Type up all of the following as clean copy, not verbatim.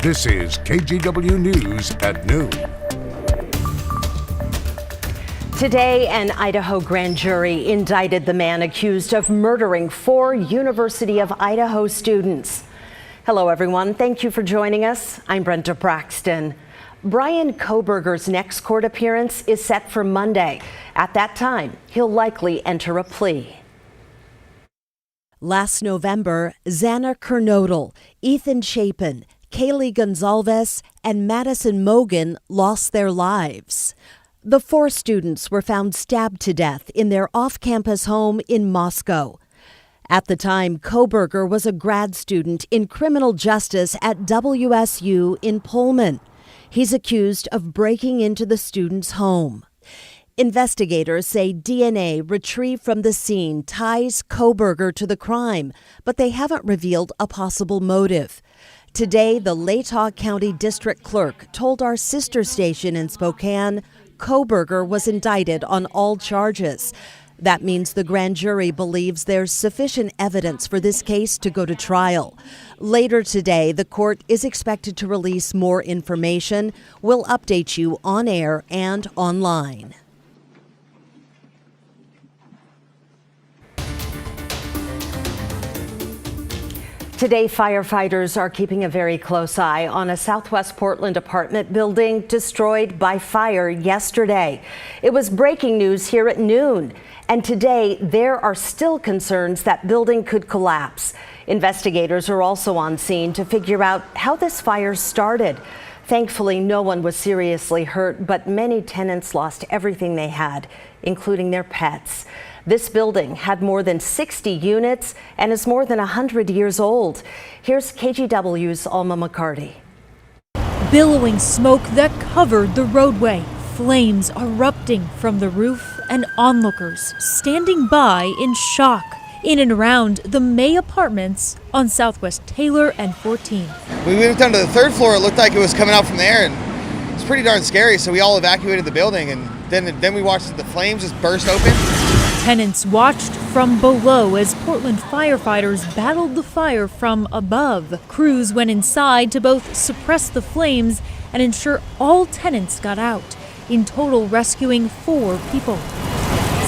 This is KGW News at noon. Today, an Idaho grand jury indicted the man accused of murdering 4 University of Idaho students. Hello, everyone. Thank you for joining us. I'm Brenda Braxton. Brian Kohberger's next court appearance is set for Monday. At that time, he'll likely enter a plea. Last November, Xana Kernodle, Ethan Chapin, Kaylee Gonzalez, and Madison Mogan lost their lives. The 4 students were found stabbed to death in their off-campus home in Moscow. At the time, Kohberger was a grad student in criminal justice at WSU in Pullman. He's accused of breaking into the student's home. Investigators say DNA retrieved from the scene ties Kohberger to the crime, but they haven't revealed a possible motive. Today, the Latah County District Clerk told our sister station in Spokane Kohberger was indicted on all charges. That means the grand jury believes there's sufficient evidence for this case to go to trial. Later today, the court is expected to release more information. We'll update you on air and online. Today, firefighters are keeping a very close eye on a Southwest Portland apartment building destroyed by fire yesterday. It was breaking news here at noon. And today, there are still concerns that building could collapse. Investigators are also on scene to figure out how this fire started. Thankfully, no one was seriously hurt, but many tenants lost everything they had, including their pets. This building had more than 60 units and is more than 100 years old. Here's KGW's Alma McCarty. Billowing smoke that covered the roadway, flames erupting from the roof, and onlookers standing by in shock in and around the May Apartments on Southwest Taylor and 14th. We went down to the 3rd floor. It looked like it was coming out from there, and it's pretty darn scary. So we all evacuated the building, and then we watched the flames just burst open. Tenants watched from below as Portland firefighters battled the fire from above. Crews went inside to both suppress the flames and ensure all tenants got out, in total rescuing 4 people.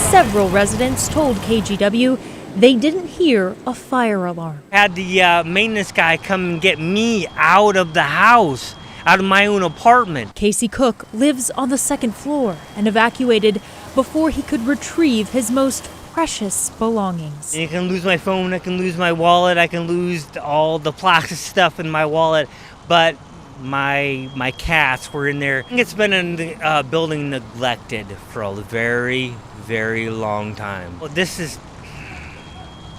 Several residents told KGW they didn't hear a fire alarm. Had the maintenance guy come and get me out of the house, out of my own apartment. Casey Cook lives on the 2nd floor and evacuated before he could retrieve his most precious belongings. I can lose my phone, I can lose my wallet, I can lose all the plastic stuff in my wallet, but my cats were in there. It's been in the building neglected for a very, very long time. Well, this is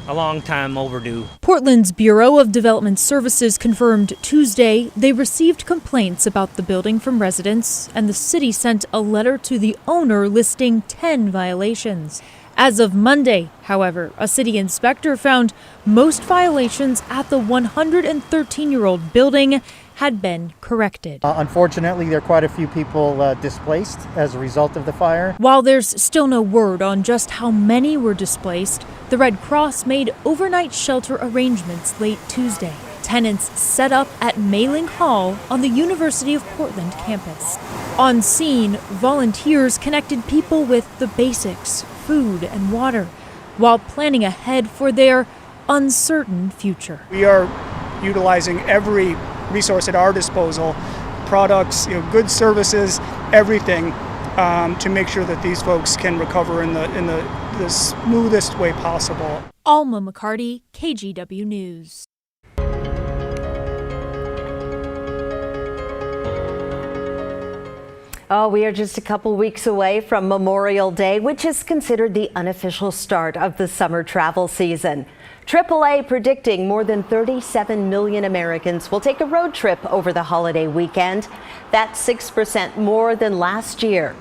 a long time overdue. Portland's Bureau of Development Services confirmed Tuesday they received complaints about the building from residents, and the city sent a letter to the owner listing 10 violations. As of Monday, however, a city inspector found most violations at the 113-year-old building had been corrected. Unfortunately, there are quite a few people displaced as a result of the fire. While there's still no word on just how many were displaced, the Red Cross made overnight shelter arrangements late Tuesday. Tenants set up at Mailing Hall on the University of Portland campus. On scene, volunteers connected people with the basics, food and water, while planning ahead for their uncertain future. We are utilizing every resource at our disposal, products, goods, services, everything, to make sure that these folks can recover in the smoothest way possible. Alma McCarty, KGW News. Oh, we are just a couple weeks away from Memorial Day, which is considered the unofficial start of the summer travel season. AAA predicting more than 37 million Americans will take a road trip over the holiday weekend. That's 6% more than last year.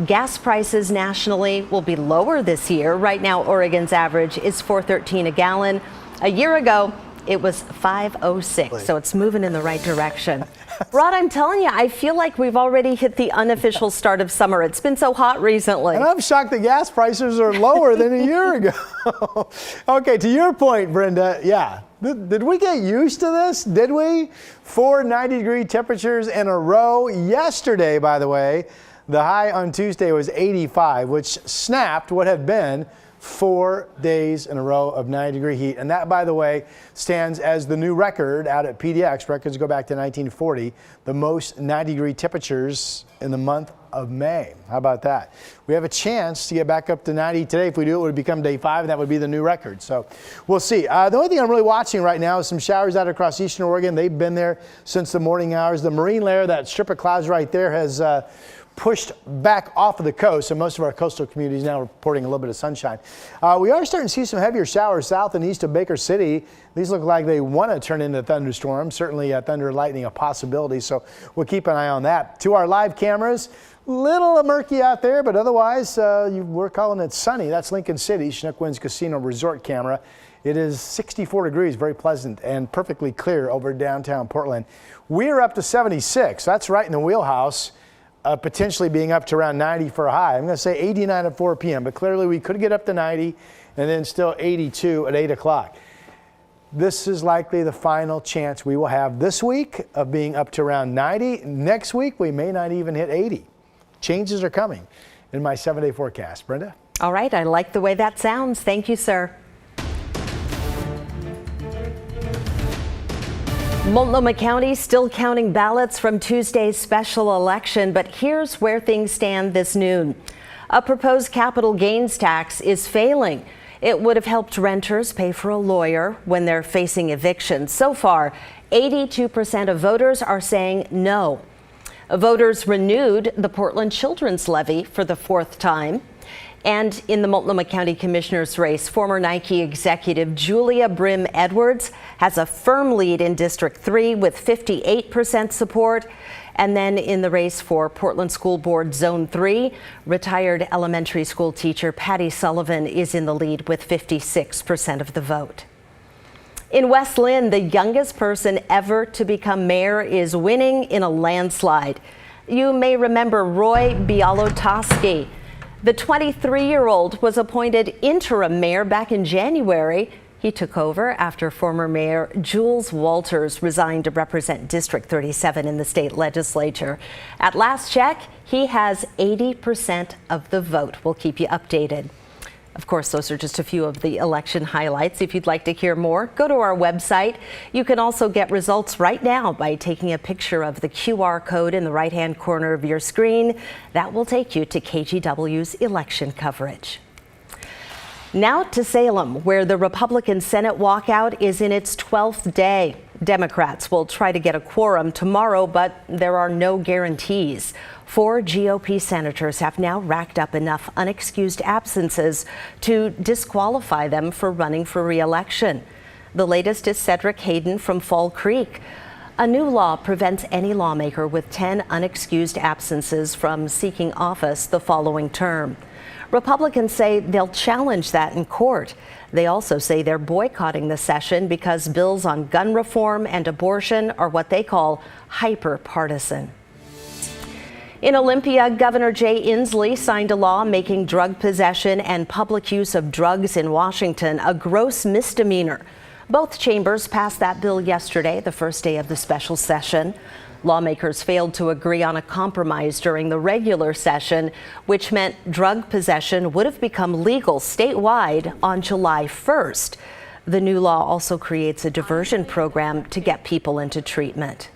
Gas prices nationally will be lower this year. Right now, Oregon's average is $4.13 a gallon. A year ago, It was 5:06, so it's moving in the right direction. Rod, I'm telling you, I feel like we've already hit the unofficial start of summer. It's been so hot recently. And I'm shocked the gas prices are lower than a year ago. Okay, to your point, Brenda, yeah. Did we get used to this? Did we? 4 90-degree temperatures in a row. Yesterday, by the way, the high on Tuesday was 85, which snapped what had been 4 days in a row of 90-degree heat. And that, by the way, stands as the new record out at PDX. Records go back to 1940, the most 90-degree temperatures in the month of May. How about that? We have a chance to get back up to 90 today. If we do, it would become day 5, and that would be the new record. So we'll see. The only thing I'm really watching right now is some showers out across eastern Oregon. They've been there since the morning hours. The marine layer, that strip of clouds right there, has pushed back off of the coast, and most of our coastal communities now reporting a little bit of sunshine. We are starting to see some heavier showers south and east of Baker City. These look like they want to turn into thunderstorms. Certainly thunder and lightning a possibility, so we'll keep an eye on that. To our live cameras, little murky out there, but otherwise we're calling it sunny. That's Lincoln City, Chinook Winds Casino Resort camera. It is 64 degrees, very pleasant and perfectly clear over downtown Portland. We're up to 76. That's right in the wheelhouse. Potentially being up to around 90 for a high. I'm going to say 89 at 4 p.m., but clearly we could get up to 90 and then still 82 at 8 o'clock. This is likely the final chance we will have this week of being up to around 90. Next week, we may not even hit 80. Changes are coming in my 7-day forecast. Brenda? All right, I like the way that sounds. Thank you, sir. Multnomah County still counting ballots from Tuesday's special election, but here's where things stand this noon. A proposed capital gains tax is failing. It would have helped renters pay for a lawyer when they're facing eviction. So far, 82% of voters are saying no. Voters renewed the Portland Children's Levy for the 4th time. And in the Multnomah County Commissioner's race, former Nike executive Julia Brim Edwards has a firm lead in District 3 with 58% support. And then in the race for Portland School Board Zone 3, retired elementary school teacher Patty Sullivan is in the lead with 56% of the vote. In West Lynn, the youngest person ever to become mayor is winning in a landslide. You may remember Roy Bialotoski. The 23-year-old was appointed interim mayor back in January. He took over after former Mayor Jules Walters resigned to represent District 37 in the state legislature. At last check, he has 80% of the vote. We'll keep you updated. Of course, those are just a few of the election highlights. If you'd like to hear more, go to our website. You can also get results right now by taking a picture of the QR code in the right-hand corner of your screen. That will take you to KGW's election coverage. Now to Salem, where the Republican Senate walkout is in its 12th day. Democrats will try to get a quorum tomorrow, but there are no guarantees. 4 GOP senators have now racked up enough unexcused absences to disqualify them for running for re-election. The latest is Cedric Hayden from Fall Creek. A new law prevents any lawmaker with 10 unexcused absences from seeking office the following term. Republicans say they'll challenge that in court. They also say they're boycotting the session because bills on gun reform and abortion are what they call hyper-partisan. In Olympia, Governor Jay Inslee signed a law making drug possession and public use of drugs in Washington a gross misdemeanor. Both chambers passed that bill yesterday, the first day of the special session. Lawmakers failed to agree on a compromise during the regular session, which meant drug possession would have become legal statewide on July 1st. The new law also creates a diversion program to get people into treatment.